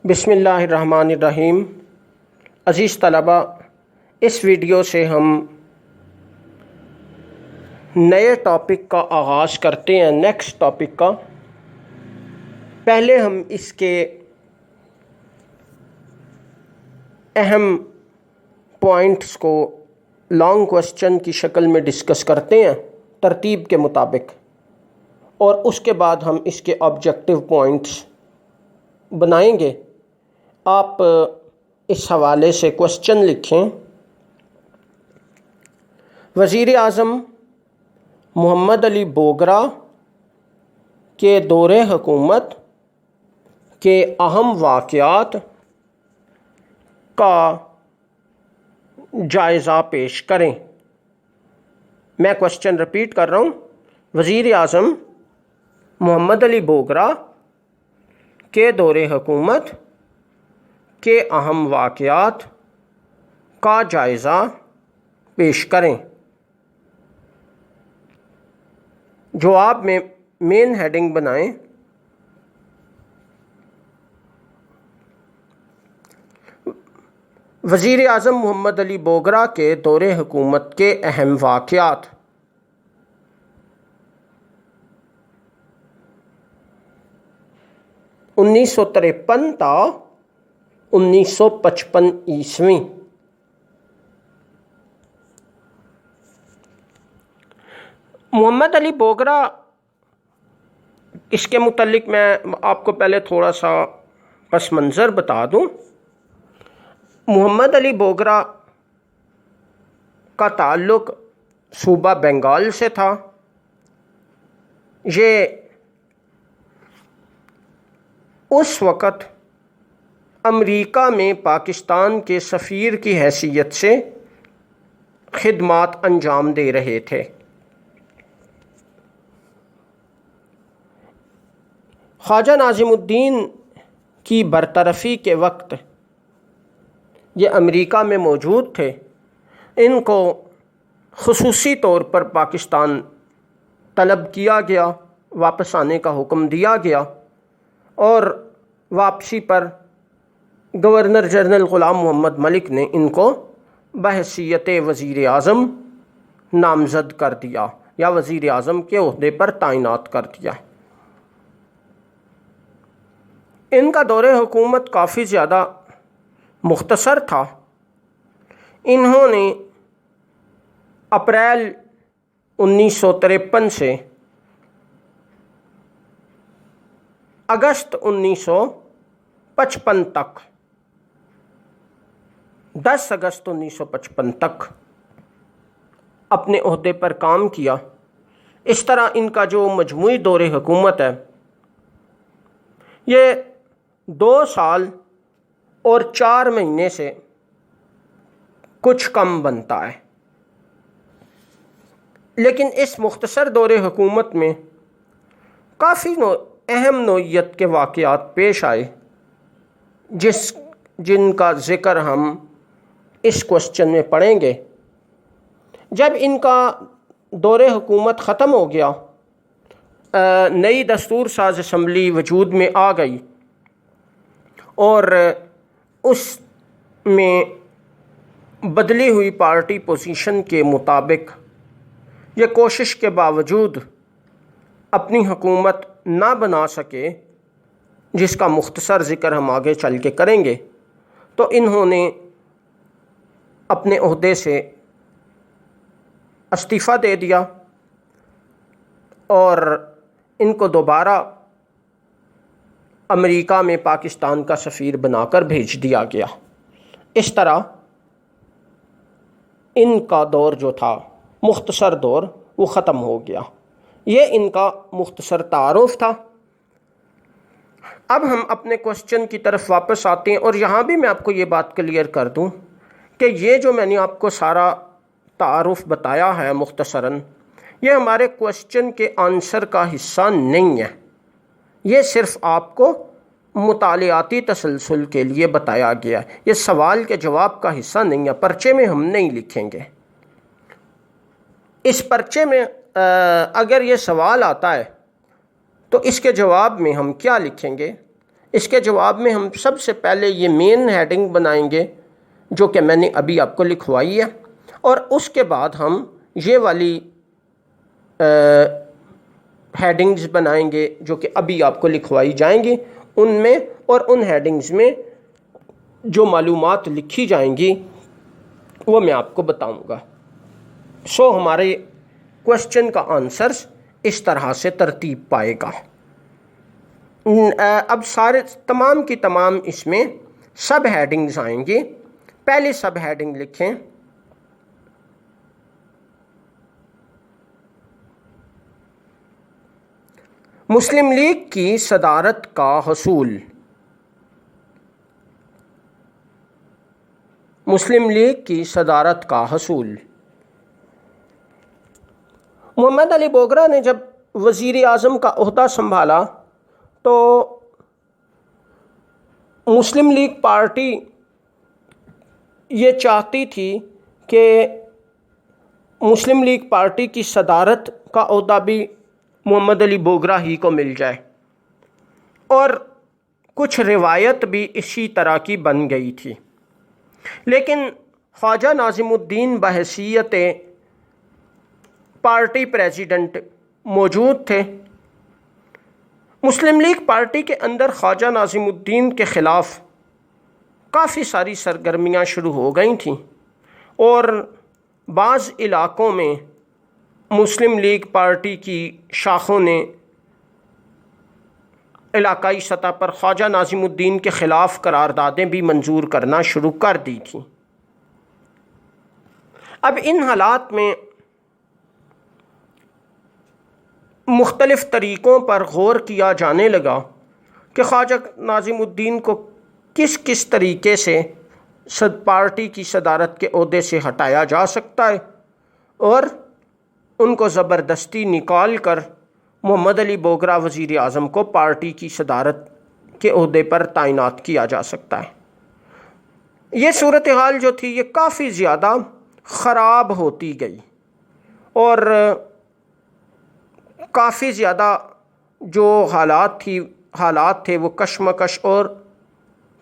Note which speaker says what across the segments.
Speaker 1: بسم اللہ الرحمن الرحیم۔ عزیز طلبہ، اس ویڈیو سے ہم نئے ٹاپک کا آغاز کرتے ہیں، نیکسٹ ٹاپک کا۔ پہلے ہم اس کے اہم پوائنٹس کو لانگ کوسچن کی شکل میں ڈسکس کرتے ہیں ترتیب کے مطابق، اور اس کے بعد ہم اس کے آبجیکٹیو پوائنٹس بنائیں گے۔ آپ اس حوالے سے کوسچن لکھیں۔ وزیر اعظم محمد علی بوگرا کے دور حکومت کے اہم واقعات کا جائزہ پیش کریں۔ میں کوسچن ریپیٹ کر رہا ہوں۔ وزیر اعظم محمد علی بوگرا کے دور حکومت کے اہم واقعات کا جائزہ پیش کریں۔ جواب میں مین ہیڈنگ بنائیں۔ وزیر اعظم محمد علی بوگرا کے دور حکومت کے اہم واقعات۔ 1953 تا 1955 عیسوی۔ محمد علی بوگرا، اس کے متعلق میں آپ کو پہلے تھوڑا سا پس منظر بتا دوں۔ محمد علی بوگرا کا تعلق صوبہ بنگال سے تھا۔ یہ اس وقت امریکہ میں پاکستان کے سفیر کی حیثیت سے خدمات انجام دے رہے تھے۔ خواجہ ناظم الدین کی برطرفی کے وقت یہ امریکہ میں موجود تھے۔ ان کو خصوصی طور پر پاکستان طلب کیا گیا، واپس آنے کا حکم دیا گیا، اور واپسی پر گورنر جنرل غلام محمد ملک نے ان کو بحیثیت وزیر اعظم نامزد کر دیا یا وزیر اعظم کے عہدے پر تعینات کر دیا۔ ان کا دور حکومت کافی زیادہ مختصر تھا۔ انہوں نے اپریل 1953 سے اگست 1955 تک 10 اگست 1955 تک اپنے عہدے پر کام کیا۔ اس طرح ان کا جو مجموعی دور حکومت ہے یہ 2 سال اور 4 مہینے سے کچھ کم بنتا ہے۔ لیکن اس مختصر دور حکومت میں کافی اہم نوعیت کے واقعات پیش آئے جن کا ذکر ہم اس کوسچن میں پڑھیں گے۔ جب ان کا دور حکومت ختم ہو گیا، نئی دستور ساز اسمبلی وجود میں آ گئی، اور اس میں بدلی ہوئی پارٹی پوزیشن کے مطابق یہ کوشش کے باوجود اپنی حکومت نہ بنا سکے، جس کا مختصر ذکر ہم آگے چل کے کریں گے، تو انہوں نے اپنے عہدے سے استعفیٰ دے دیا اور ان کو دوبارہ امریکہ میں پاکستان کا سفیر بنا کر بھیج دیا گیا۔ اس طرح ان کا دور جو تھا، مختصر دور، وہ ختم ہو گیا۔ یہ ان کا مختصر تعارف تھا۔ اب ہم اپنے کوسچن کی طرف واپس آتے ہیں، اور یہاں بھی میں آپ کو یہ بات کلیئر کر دوں کہ یہ جو میں نے آپ کو سارا تعارف بتایا ہے مختصراً، یہ ہمارے کوسچن کے آنسر کا حصہ نہیں ہے۔ یہ صرف آپ کو مطالعاتی تسلسل کے لیے بتایا گیا ہے۔ یہ سوال کے جواب کا حصہ نہیں ہے، پرچے میں ہم نہیں لکھیں گے۔ اس پرچے میں اگر یہ سوال آتا ہے تو اس کے جواب میں ہم کیا لکھیں گے؟ اس کے جواب میں ہم سب سے پہلے یہ مین ہیڈنگ بنائیں گے جو کہ میں نے ابھی آپ کو لکھوائی ہے، اور اس کے بعد ہم یہ والی ہیڈنگز بنائیں گے جو کہ ابھی آپ کو لکھوائی جائیں گی، ان میں اور ان ہیڈنگز میں جو معلومات لکھی جائیں گی وہ میں آپ کو بتاؤں گا۔ سو ہمارے کوشچن کا آنسرز اس طرح سے ترتیب پائے گا۔ اب تمام کی تمام اس میں سب ہیڈنگز آئیں گی۔ پہلی سب ہیڈنگ لکھیں مسلم لیگ کی صدارت کا حصول۔ مسلم لیگ کی صدارت کا حصول۔ محمد علی بوگرا نے جب وزیر اعظم کا عہدہ سنبھالا تو مسلم لیگ پارٹی یہ چاہتی تھی کہ مسلم لیگ پارٹی کی صدارت کا عہدہ بھی محمد علی بوگرا ہی کو مل جائے، اور کچھ روایت بھی اسی طرح کی بن گئی تھی، لیکن خواجہ ناظم الدین بحیثیت پارٹی پریزیڈنٹ موجود تھے۔ مسلم لیگ پارٹی کے اندر خواجہ ناظم الدین کے خلاف کافی ساری سرگرمیاں شروع ہو گئی تھیں، اور بعض علاقوں میں مسلم لیگ پارٹی کی شاخوں نے علاقائی سطح پر خواجہ ناظم الدین کے خلاف قراردادیں بھی منظور کرنا شروع کر دی تھیں۔ اب ان حالات میں مختلف طریقوں پر غور کیا جانے لگا کہ خواجہ ناظم الدین کو کس کس طریقے سے پارٹی کی صدارت کے عہدے سے ہٹایا جا سکتا ہے، اور ان کو زبردستی نکال کر محمد علی بوگرا وزیر اعظم کو پارٹی کی صدارت کے عہدے پر تعینات کیا جا سکتا ہے۔ یہ صورتحال جو تھی یہ کافی زیادہ خراب ہوتی گئی، اور کافی زیادہ جو حالات تھے وہ کشمکش اور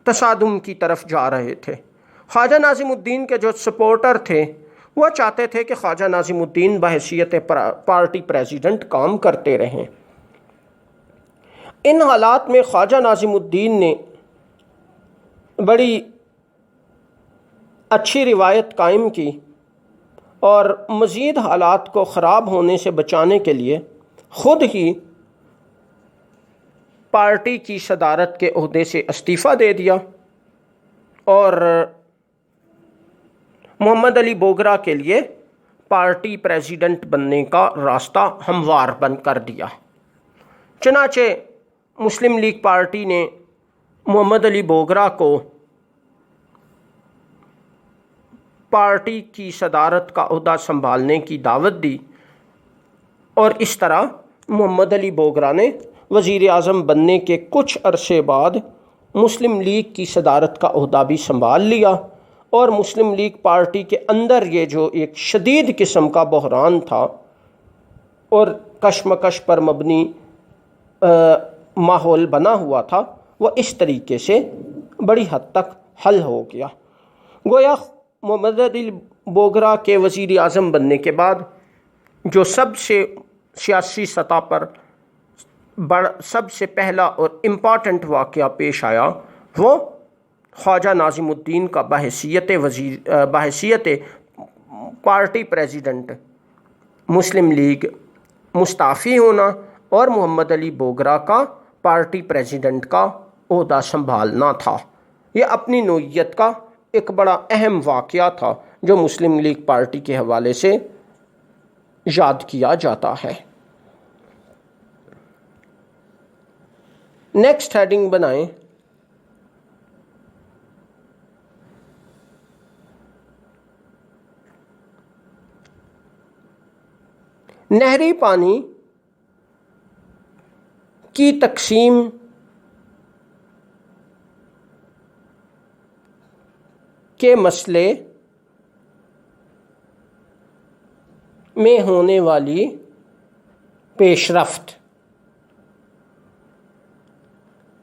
Speaker 1: تصادم کی طرف جا رہے تھے۔ خواجہ ناظم الدین کے جو سپورٹر تھے وہ چاہتے تھے کہ خواجہ ناظم الدین بحیثیت پارٹی پریزیڈنٹ کام کرتے رہیں۔ ان حالات میں خواجہ ناظم الدین نے بڑی اچھی روایت قائم کی، اور مزید حالات کو خراب ہونے سے بچانے کے لیے خود ہی پارٹی کی صدارت کے عہدے سے استعفیٰ دے دیا، اور محمد علی بوگرا کے لیے پارٹی پریزیڈنٹ بننے کا راستہ ہموار بند کر دیا۔ چنانچہ مسلم لیگ پارٹی نے محمد علی بوگرا کو پارٹی کی صدارت کا عہدہ سنبھالنے کی دعوت دی، اور اس طرح محمد علی بوگرا نے وزیر اعظم بننے کے کچھ عرصے بعد مسلم لیگ کی صدارت کا عہدہ بھی سنبھال لیا، اور مسلم لیگ پارٹی کے اندر یہ جو ایک شدید قسم کا بحران تھا اور کشمکش پر مبنی ماحول بنا ہوا تھا وہ اس طریقے سے بڑی حد تک حل ہو گیا۔ گویا محمد علی بوگرا کے وزیر اعظم بننے کے بعد جو سب سے سیاسی سطح پر سب سے پہلا اور امپارٹنٹ واقعہ پیش آیا وہ خواجہ ناظم الدین کا بحیثیت پارٹی پریزیڈنٹ مسلم لیگ مستعفی ہونا، اور محمد علی بوگرا کا پارٹی پریزیڈنٹ کا عہدہ سنبھالنا تھا۔ یہ اپنی نوعیت کا ایک بڑا اہم واقعہ تھا جو مسلم لیگ پارٹی کے حوالے سے یاد کیا جاتا ہے۔ نیکسٹ ہیڈنگ بنائیں نہری پانی کی تقسیم کے مسئلے میں ہونے والی پیش رفت۔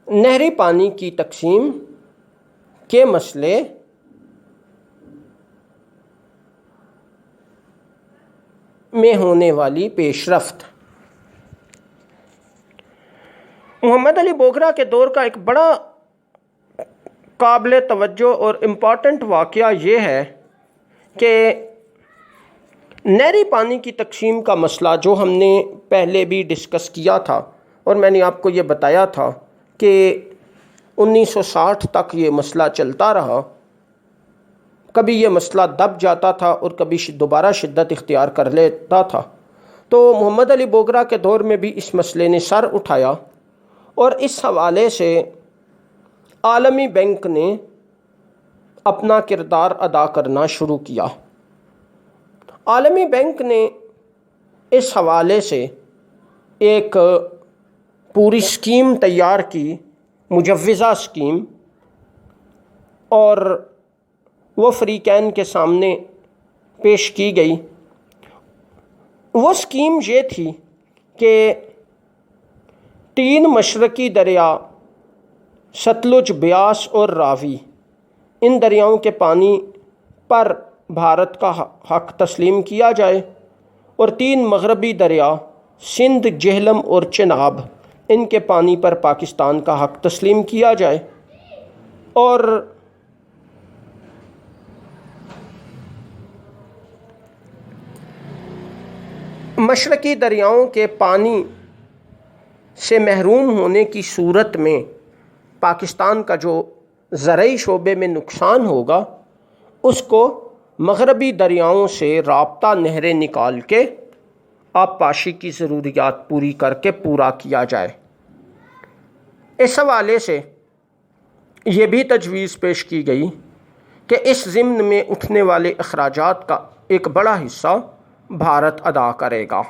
Speaker 1: نہری پانی کی تقسیم کے مسئلے میں ہونے والی پیش رفت۔ محمد علی بوگرا کے دور کا ایک بڑا قابل توجہ اور امپورٹنٹ واقعہ یہ ہے کہ نہری پانی کی تقسیم کا مسئلہ جو ہم نے پہلے بھی ڈسکس کیا تھا، اور میں نے آپ کو یہ بتایا تھا کہ 1960 تک یہ مسئلہ چلتا رہا، کبھی یہ مسئلہ دب جاتا تھا اور کبھی دوبارہ شدت اختیار کر لیتا تھا۔ تو محمد علی بوگرا کے دور میں بھی اس مسئلے نے سر اٹھایا، اور اس حوالے سے عالمی بینک نے اپنا کردار ادا کرنا شروع کیا۔ عالمی بینک نے اس حوالے سے ایک پوری اسکیم تیار کی، مجوزہ اسکیم، اور وہ فریقین کے سامنے پیش کی گئی۔ وہ اسکیم یہ تھی کہ 3 مشرقی دریا ستلج، بیاس اور راوی، ان دریاؤں کے پانی پر بھارت کا حق تسلیم کیا جائے، اور 3 مغربی دریا سندھ، جہلم اور چناب، ان کے پانی پر پاکستان کا حق تسلیم کیا جائے۔ اور مشرقی دریاؤں کے پانی سے محروم ہونے کی صورت میں پاکستان کا جو زرعی شعبے میں نقصان ہوگا، اس کو مغربی دریاؤں سے رابطہ نہریں نکال کے آبپاشی کی ضروریات پوری کر کے پورا کیا جائے۔ اس حوالے سے یہ بھی تجویز پیش کی گئی کہ اس ضمن میں اٹھنے والے اخراجات کا ایک بڑا حصہ بھارت ادا کرے گا۔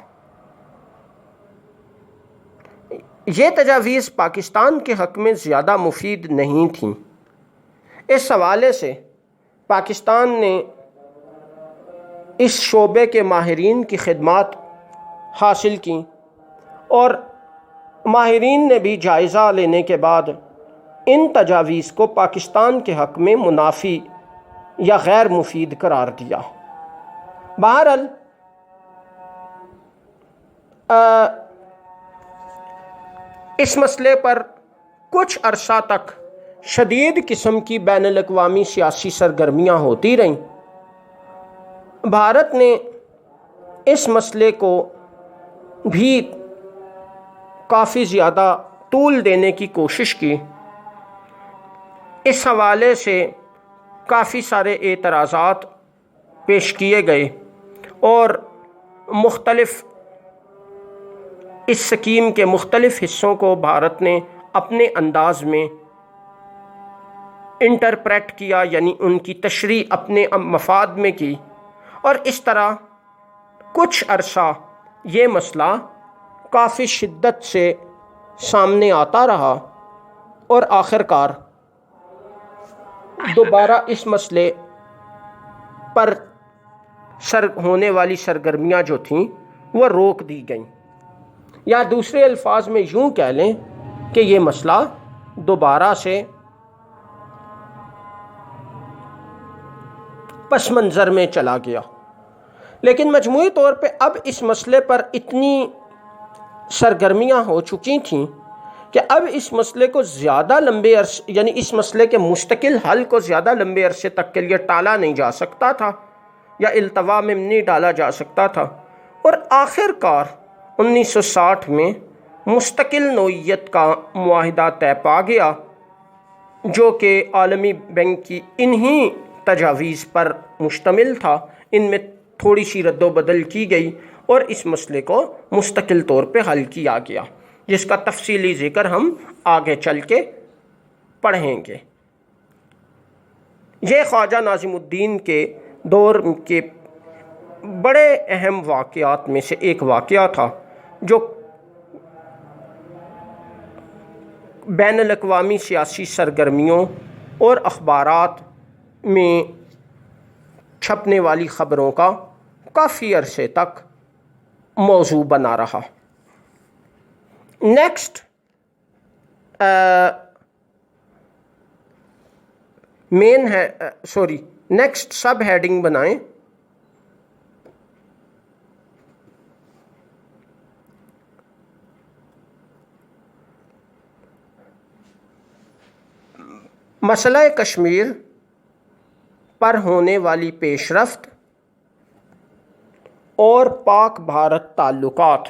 Speaker 1: یہ تجاویز پاکستان کے حق میں زیادہ مفید نہیں تھیں۔ اس حوالے سے پاکستان نے اس شعبے کے ماہرین کی خدمات حاصل کیں، اور ماہرین نے بھی جائزہ لینے کے بعد ان تجاویز کو پاکستان کے حق میں منافی یا غیر مفید قرار دیا۔ بہرحال اس مسئلے پر کچھ عرصہ تک شدید قسم کی بین الاقوامی سیاسی سرگرمیاں ہوتی رہیں۔ بھارت نے اس مسئلے کو بھی کافی زیادہ طول دینے کی کوشش کی۔ اس حوالے سے کافی سارے اعتراضات پیش کیے گئے، اور مختلف اس سکیم کے مختلف حصوں کو بھارت نے اپنے انداز میں انٹرپریٹ کیا، یعنی ان کی تشریح اپنے مفاد میں کی، اور اس طرح کچھ عرصہ یہ مسئلہ کافی شدت سے سامنے آتا رہا، اور آخرکار دوبارہ اس مسئلے پر ہونے والی سرگرمیاں جو تھیں وہ روک دی گئیں، یا دوسرے الفاظ میں یوں کہہ لیں کہ یہ مسئلہ دوبارہ سے پس منظر میں چلا گیا۔ لیکن مجموعی طور پہ اب اس مسئلے پر اتنی سرگرمیاں ہو چکی تھیں کہ اب اس مسئلے کو زیادہ لمبے عرصے، یعنی اس مسئلے کے مستقل حل کو زیادہ لمبے عرصے تک کے لیے ٹالا نہیں جا سکتا تھا، یا التوا میں نہیں ڈالا جا سکتا تھا، اور آخر کار 1960 میں مستقل نوعیت کا معاہدہ طے پا گیا، جو کہ عالمی بینک کی انہی تجاویز پر مشتمل تھا۔ ان میں تھوڑی سی رد و بدل کی گئی، اور اس مسئلے کو مستقل طور پہ حل کیا گیا، جس کا تفصیلی ذکر ہم آگے چل کے پڑھیں گے۔ یہ خواجہ ناظم الدین کے دور کے بڑے اہم واقعات میں سے ایک واقعہ تھا، جو بین الاقوامی سیاسی سرگرمیوں اور اخبارات میں چھپنے والی خبروں کا کافی عرصے تک موضوع بنا رہا۔ نیکسٹ مین ہے سوری نیکسٹ سب ہیڈنگ بنائیں. مسئلہ کشمیر پر ہونے والی پیش رفت اور پاک بھارت تعلقات.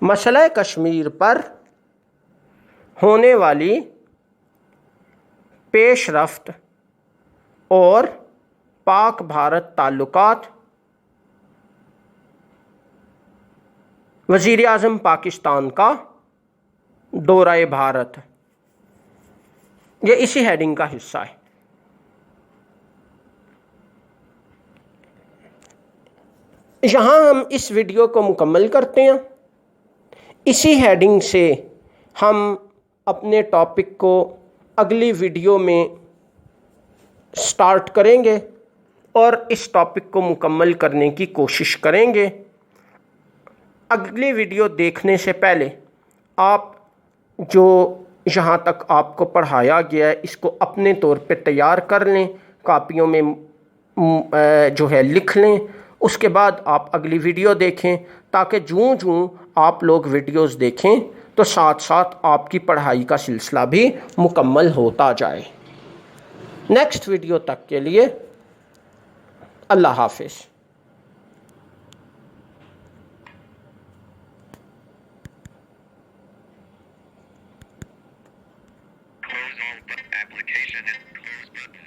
Speaker 1: مسئلہ کشمیر پر ہونے والی پیش رفت اور پاک بھارت تعلقات. وزیر اعظم پاکستان کا دورہ بھارت، یہ اسی ہیڈنگ کا حصہ ہے. یہاں ہم اس ویڈیو کو مکمل کرتے ہیں. اسی ہیڈنگ سے ہم اپنے ٹاپک کو اگلی ویڈیو میں سٹارٹ کریں گے اور اس ٹاپک کو مکمل کرنے کی کوشش کریں گے. اگلی ویڈیو دیکھنے سے پہلے آپ جو یہاں تک آپ کو پڑھایا گیا ہے اس کو اپنے طور پہ تیار کر لیں، کاپیوں میں جو ہے لکھ لیں. اس کے بعد آپ اگلی ویڈیو دیکھیں تاکہ جوں آپ لوگ ویڈیوز دیکھیں تو ساتھ ساتھ آپ کی پڑھائی کا سلسلہ بھی مکمل ہوتا جائے. نیکسٹ ویڈیو تک کے لیے اللہ حافظ.
Speaker 2: Close all but application and close button.